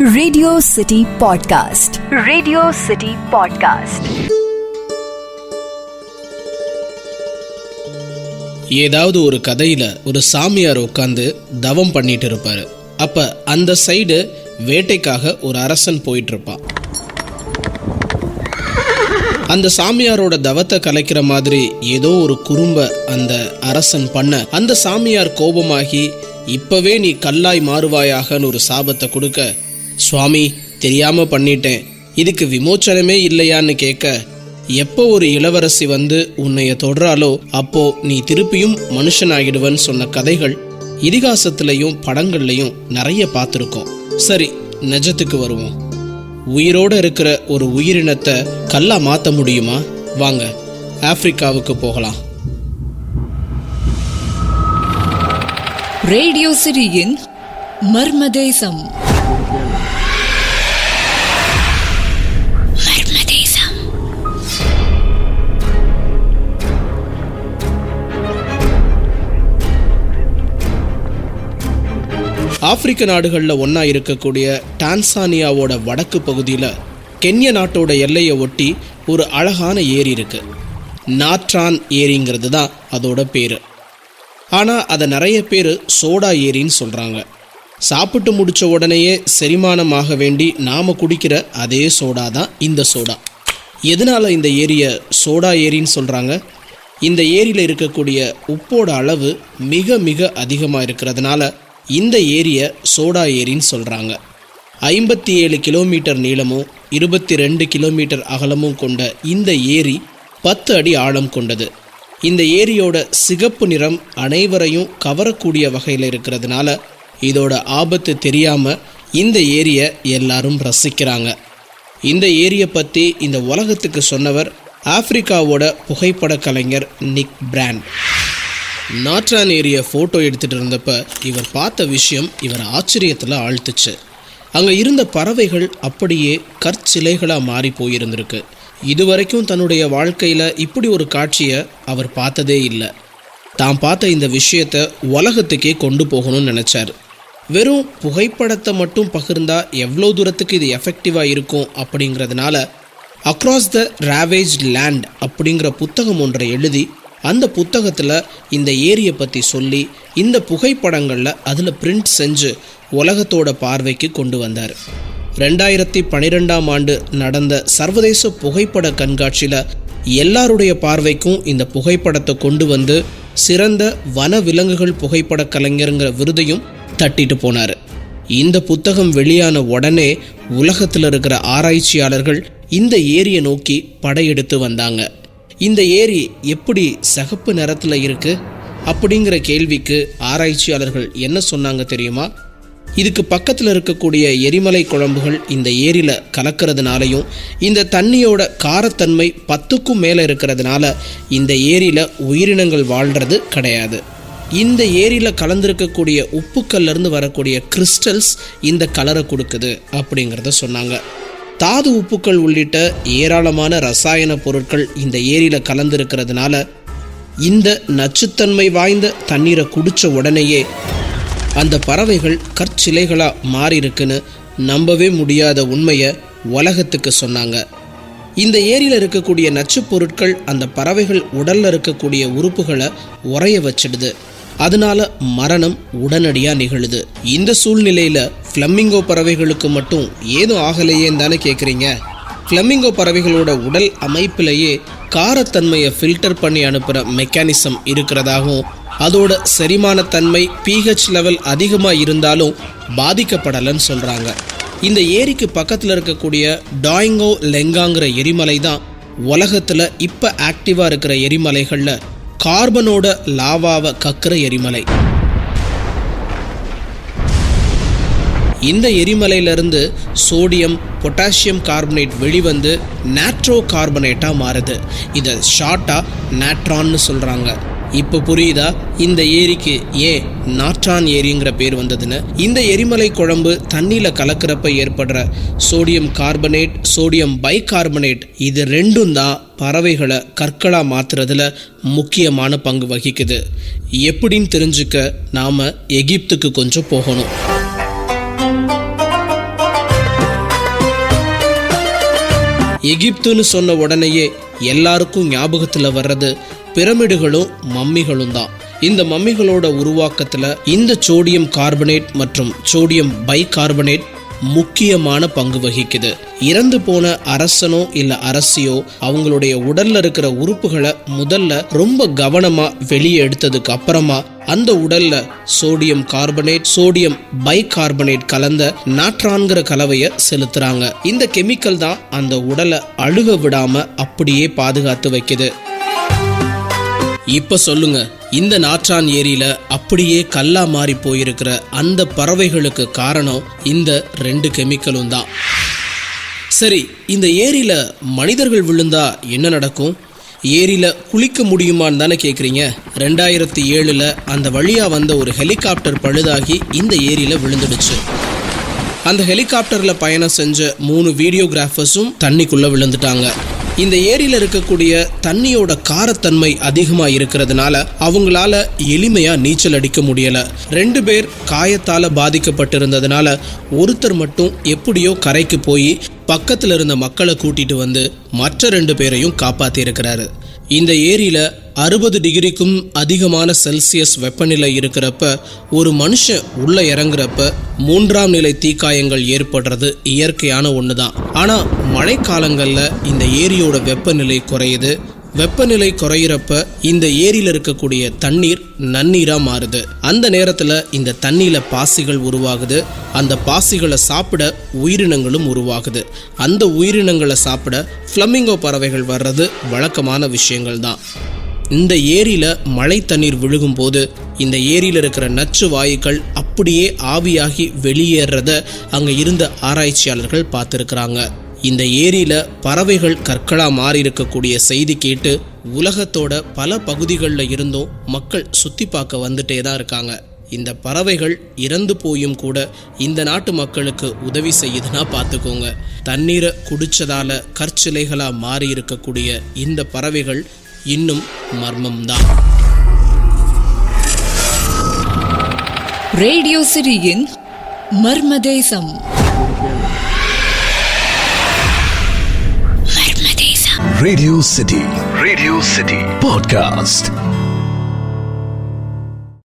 Radio City Podcast. Radio City Podcast. ஏதாவது ஒரு கதையில ஒரு சாமியார் உட்கார்ந்து தவம் பண்ணிட்டு இருப்பாரு. அப்ப அந்த சைடு வேட்டைக்காக ஒரு அரசன் போயிட்டு இருப்பான். அந்த சாமியாரோட தவத்தை கலைக்கிற மாதிரி ஏதோ ஒரு குறும்ப அந்த அரசன் பண்ண அந்த சாமியார் கோபமாகி, இப்பவே நீ கல்லாய் மாறுவாயாகன்னு ஒரு சாபத்தை கொடுக்க, சுவாமி தெரியாம பண்ணிட்டேன், இதுக்கு விமோச்சனமே இல்லையான்னு கேட்க, எப்போ ஒரு இளவரசி வந்து உன்னைய தொடராலோ அப்போ நீ திருப்பியும் மனுஷனாகிடுவன்னு சொன்ன கதைகள் இதிகாசத்திலையும் படங்கள்லையும் நிறைய பார்த்துருக்கோம். சரி, நிஜத்துக்கு வருவோம். உயிரோட இருக்கிற ஒரு உயிரினத்தை கல்லா மாற்ற முடியுமா? வாங்க ஆப்பிரிக்காவுக்கு போகலாம். ரேடியோ சிட்டியின் மர்மதேசம். ஆப்பிரிக்க நாடுகளில் ஒன்றா இருக்கக்கூடிய டான்சானியாவோட வடக்கு பகுதியில் கென்யா நாட்டோட எல்லையை ஒட்டி ஒரு அழகான ஏரி இருக்கு. நாட்ரான் ஏரிங்கிறது தான் அதோட பேர். ஆனால் அதை நிறைய பேர் சோடா ஏரின்னு சொல்கிறாங்க. சாப்பிட்டு முடித்த உடனேயே செரிமானமாக வேண்டி நாம் குடிக்கிற அதே சோடா தான் இந்த சோடா. எதனால் இந்த ஏரியை சோடா ஏரின்னு சொல்கிறாங்க? இந்த ஏரியில் இருக்கக்கூடிய உப்போட அளவு மிக மிக அதிகமாக இருக்கிறதுனால இந்த ஏரியை சோடா ஏரின்னு சொல்கிறாங்க. 57 கிலோமீட்டர் நீளமும் 22 கிலோமீட்டர் அகலமும் கொண்ட இந்த ஏரி 10 அடி ஆழம் கொண்டது. இந்த ஏரியோட சிகப்பு நிறம் அனைவரையும் கவரக்கூடிய வகையில் இருக்கிறதுனால இதோட ஆபத்து தெரியாமல் இந்த ஏரியை எல்லாரும் ரசிக்கிறாங்க. இந்த ஏரியை பற்றி இந்த உலகத்துக்கு சொன்னவர் ஆப்பிரிக்காவோட புகைப்பட கலைஞர் நிக் பிராண்ட். நாட்ரான் ஏரியை ஃபோட்டோ எடுத்துகிட்டு இருந்தப்ப இவர் பார்த்த விஷயம் இவர் ஆச்சரியத்தில் ஆழ்த்துச்சு. அங்கே இருந்த பறவைகள் அப்படியே கற்சிலைகளாக மாறி போயிருந்திருக்கு. இதுவரைக்கும் தன்னுடைய வாழ்க்கையில் இப்படி ஒரு காட்சியை அவர் பார்த்ததே இல்லை. தான் பார்த்த இந்த விஷயத்தை உலகத்துக்கே கொண்டு போகணும்னு நினச்சார். வெறும் புகைப்படத்தை மட்டும் பகிர்ந்தா எவ்வளோ தூரத்துக்கு இது எஃபெக்டிவாக இருக்கும் அப்படிங்கிறதுனால அக்ராஸ் த ராவேஜ் லேண்ட் அப்படிங்கிற புத்தகம் ஒன்றை எழுதி அந்த புத்தகத்தில் இந்த ஏரியை பற்றி சொல்லி இந்த புகைப்படங்களில் அதில் பிரிண்ட் செஞ்சு உலகத்தோட பார்வைக்கு கொண்டு வந்தார். 2012ஆம் ஆண்டு நடந்த சர்வதேச புகைப்பட கண்காட்சியில் எல்லாருடைய பார்வைக்கும் இந்த புகைப்படத்தை கொண்டு வந்து சிறந்த வன விலங்குகள் புகைப்பட கலைஞருங்கிற விருதையும் தட்டிட்டு போனார். இந்த புத்தகம் வெளியான உடனே உலகத்தில் இருக்கிற ஆராய்ச்சியாளர்கள் இந்த ஏரியை நோக்கி படையெடுத்து வந்தாங்க. இந்த ஏரி எப்படி சிகப்பு நிறத்தில் இருக்கு அப்படிங்கிற கேள்விக்கு ஆராய்ச்சியாளர்கள் என்ன சொன்னாங்க தெரியுமா? இதுக்கு பக்கத்தில் இருக்கக்கூடிய எரிமலை குழம்புகள் இந்த ஏரியில் கலக்கிறதுனாலையும் இந்த தண்ணியோட காரத்தன்மை 10க்கும் மேலே இருக்கிறதுனால இந்த ஏரியில் உயிரினங்கள் வாழ்கிறது கிடையாது. இந்த ஏரியில் கலந்திருக்கக்கூடிய உப்புக்கல்லிருந்து வரக்கூடிய கிறிஸ்டல்ஸ் இந்த கலரை கொடுக்குது அப்படிங்கிறத சொன்னாங்க. தாது உப்புக்கள் உள்ளிட்ட ஏராளமான ரசாயன பொருட்கள் இந்த ஏரியில் கலந்துருக்கிறதுனால இந்த நச்சுத்தன்மை வாய்ந்த தண்ணீரை குடித்த உடனேயே அந்த பறவைகள் கற்சிலைகளாக மாறி இருக்குன்னு நம்பவே முடியாத உண்மையை உலகத்துக்கு சொன்னாங்க. இந்த ஏரியில் இருக்கக்கூடிய நச்சு பொருட்கள் அந்த பறவைகள் உடலில் இருக்கக்கூடிய உறுப்புகளை உறைய வச்சிடுது. அதனால மரணம் உடனடியாக நிகழுது. இந்த சூழ்நிலையில் ஃப்ளமிங்கோ பறவைகளுக்கு மட்டும் ஏதும் ஆகலையேன்னு தானே கேட்குறீங்க. ஃப்ளமிங்கோ பறவைகளோட உடல் அமைப்பிலேயே காரத்தன்மையை ஃபில்டர் பண்ணி அனுப்புகிற மெக்கானிசம் இருக்கிறதாகவும் அதோட செரிமானத்தன்மை pH லெவல் அதிகமாக இருந்தாலும் பாதிக்கப்படலைன்னு சொல்கிறாங்க. இந்த ஏரிக்கு பக்கத்தில் இருக்கக்கூடிய டாயிங்கோ லெங்காங்கிற எரிமலை தான் உலகத்தில் இப்போ ஆக்டிவாக இருக்கிற எரிமலைகளில் கார்பனோட லாவாவை கக்கிற எரிமலை. இந்த எரிமலையிலிருந்து சோடியம் பொட்டாசியம் கார்பனேட் வெளிவந்து நாட்ரோ கார்பனேட்டாக மாறுது. இதை ஷார்ட்டாக நாட்ரான்னு சொல்கிறாங்க. இப்போ புரியுதா இந்த ஏரிக்கு ஏன் நாட்ரான் ஏரிங்கிற பேர் வந்ததுன்னு? இந்த எரிமலை குழம்பு தண்ணியில் கலக்கிறப்ப ஏற்படுற சோடியம் கார்பனேட், சோடியம் பைகார்பனேட் இது ரெண்டும் தான் பறவைகளை கற்களாக மாற்றுறதுல முக்கியமான பங்கு வகிக்குது. எப்படின்னு தெரிஞ்சுக்க நாம் எகிப்துக்கு கொஞ்சம் போகணும். எகிப்துன்னு சொன்ன உடனேயே எல்லாருக்கும் ஞாபகத்துல வர்றது பிரமிடுகளும் மம்மிகளும் தான். இந்த மம்மிகளோட உருவாக்கத்துல இந்த சோடியம் கார்பனேட் மற்றும் சோடியம் பைகார்பனேட் முக்கியமான பங்கு வகிக்குது. இறந்து போன அரசனோ இல்ல அரசியோ அவங்களுடைய உடல்ல இருக்கிற உறுப்புகளை முதல்ல ரொம்ப கவனமா வெளியே எடுத்ததுக்கு அப்புறமா அந்த உடல்ல சோடியம் கார்பனேட் சோடியம் பைகார்பனேட் கலந்த நாட்ரான்கிற கலவையை செலுத்துறாங்க. இந்த கெமிக்கல் தான் அந்த உடலை அழுக விடாம அப்படியே பாதுகாத்து வைக்குது. இப்ப சொல்லுங்க, இந்த நாட்ரான் ஏரியில அப்படியே கல்லா மாறி போயிருக்கிற அந்த பறவைகளுக்கு காரணம் இந்த 2 கெமிக்கலும் தான். சரி, இந்த ஏரியில மனிதர்கள் விழுந்தா என்ன நடக்கும்? ஏரியில குளிக்க முடியுமான்னு தானே கேக்குறீங்க. 2007 அந்த வழியா வந்த ஒரு ஹெலிகாப்டர் பழுதாகி இந்த ஏரியில விழுந்துடுச்சு. அந்த ஹெலிகாப்டர்ல பயணம் செஞ்ச 3 வீடியோகிராஃபர்ஸும் தண்ணிக்குள்ள விழுந்துட்டாங்க. இந்த ஏரியில இருக்கக்கூடிய தண்ணியோட காரத்தன்மை அதிகமா இருக்கிறதுனால அவங்களால எளிமையா நீச்சல் அடிக்க முடியல. 2 பேர் காயத்தால பாதிக்கப்பட்டிருந்ததுனால ஒருத்தர் மட்டும் எப்படியோ கரைக்கு போய் பக்கத்துல இருந்த மக்களை கூட்டிட்டு வந்து மற்ற 2 பேரையும் காப்பாத்தி இருக்கிறாரு. இந்த ஏரியில 60 டிகிரிக்கும் அதிகமான செல்சியஸ் வெப்பநிலை இருக்கிறப்ப ஒரு மனுஷன் உள்ள இறங்குறப்ப 3ஆம் நிலை தீக்காயங்கள் ஏற்படுறது இயற்கையான ஒண்ணுதான். ஆனா மழைக்காலங்கள்ல இந்த ஏரியோட வெப்பநிலை குறையுது. வெப்பநிலை குறையிறப்ப இந்த ஏரியில இருக்கக்கூடிய தண்ணீர் நன்னீரா மாறுது. அந்த நேரத்துல இந்த தண்ணியில பாசிகள் உருவாகுது. அந்த பாசிகளை சாப்பிட உயிரினங்களும் உருவாகுது. அந்த உயிரினங்களை சாப்பிட ஃப்ளமிங்கோ பறவைகள் வர்றது வழக்கமான விஷயங்கள் தான். இந்த ஏரியில மழை தண்ணீர் விழுகும் போது இந்த ஏரியில இருக்கிற நச்சு வாயுக்கள் அப்படியே ஆவியாகி வெளியேறத அங்க இருந்த ஆராய்ச்சியாளர்கள் பார்த்திருக்கிறாங்க. இந்த ஏரியில பறவைகள் கற்களா மாறி இருக்கக்கூடிய செய்தி கேட்டு உலகத்தோட பல பகுதிகளில் இருந்தும் மக்கள் சுத்தி பார்க்க வந்துட்டே தான் இருக்காங்க. இந்த பறவைகள் இறந்து போயும் கூட இந்த நாட்டு மக்களுக்கு உதவி செய்யுதுன்னா பார்த்துக்கோங்க. தண்ணீரை குடிச்சதால கற்சிலைகளா மாறி இருக்கக்கூடிய இந்த பறவைகள் இன்னும் மர்மம்தான். ரேடியோ சிட்டியின் மர்மதேசம். Radio City Podcast.